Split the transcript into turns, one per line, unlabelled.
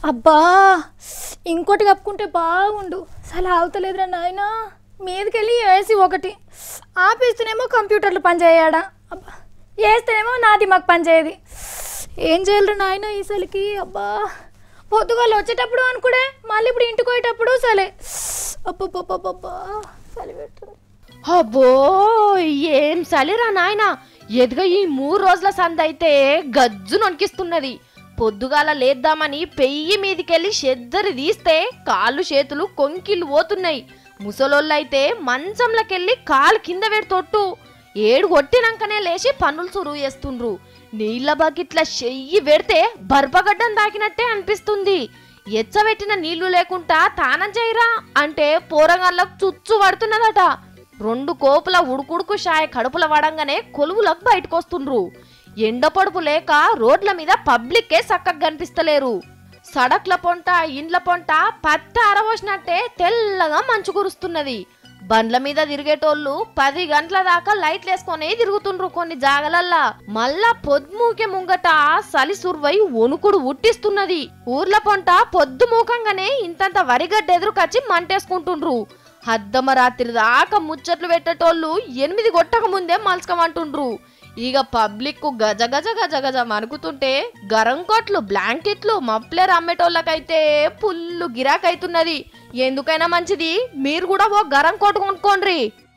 అబ్బా ఇంకోటి కప్పుకుంటే బాగుండు. అసలు ఆగుతలేదురా నాయన. మీదకెళ్ళి ఏసీ ఒకటి ఆపేస్తేనేమో కంప్యూటర్లు పనిచేయాడా, అబ్బా వేస్తేనేమో నాది మాకు పనిచేయదు. ఏం చేయాలరా నాయన ఈసలికి. అబ్బా పొద్దుగాలు వచ్చేటప్పుడు అనుకుడే, మళ్ళీ ఇప్పుడు ఇంటికి పోయేటప్పుడు సలే. అబ్బబ్బబ్బబ్బా చలి పెడుతుంది.
అబ్బో ఏం చలిరా నాయన. ఎదుగా ఈ 3 రోజుల సందైతే గజ్జు నొనికిస్తున్నది. పొద్దుగాల లేద్దామని పెయ్యి మీదికెళ్ళి చెద్దరి తీస్తే కాళ్ళు చేతులు కొంకిళ్ళు పోతున్నాయి. ముసలోళ్ళైతే మంచంలకెళ్ళి కాలు కింద పెడుతొట్టు 7 కొట్టినాకనే లేచి పనులు సురువు చేస్తుండ్రు. నీళ్ల బకెట్ల చెయ్యి పెడితే బర్బగడ్డం తాకినట్టే అనిపిస్తుంది. ఎచ్చబెట్టిన నీళ్లు లేకుండా తానం చేయరా అంటే పోరగాళ్ళకు చుచ్చు పడుతున్నదట. 2 కోపుల ఉడుకుడుకు షాయ కడుపుల వడంగానే కొలువులకు బయటకొస్తుండ్రు. ఎండపడుపు లేక రోడ్ల మీద పబ్లిక్కే చక్కగా కనిపిస్తలేరు. సడక్ల పొంట ఇండ్ల పొంట పత్త అరవోసినట్టే తెల్లగా మంచు కురుస్తున్నది. బండ్ల మీద తిరిగేటోళ్ళు 10 గంటల దాకా లైట్లు వేసుకొని తిరుగుతుండ్రు కొన్ని జాగలల్లా. మళ్ళా పొద్దుమూకే ముంగట సలి సుర్వై వణుకుడు ఉట్టిస్తున్నది. ఊర్ల పొంట పొద్దు మూకంగానే ఇంతంత వరిగడ్డ ఎదురుకొచ్చి మంటేసుకుంటుండ్రు. అద్దమ రాత్రి దాకా ముచ్చట్లు పెట్టేటోళ్ళు 8 కొట్టక ముందే మలుచుకోమంటుండ్రు. ఇక పబ్లిక్ గజ గజ గజ గజ మనుకుతుంటే గరం కోట్లు బ్లాంకెట్లు మఫ్లర్ అమ్మేటోళ్ళకైతే ఫుల్లు గిరాకైతున్నది. ఎందుకైనా మంచిది మీరు కూడా ఓ గరం కోటు కొనుక్కోండ్రి.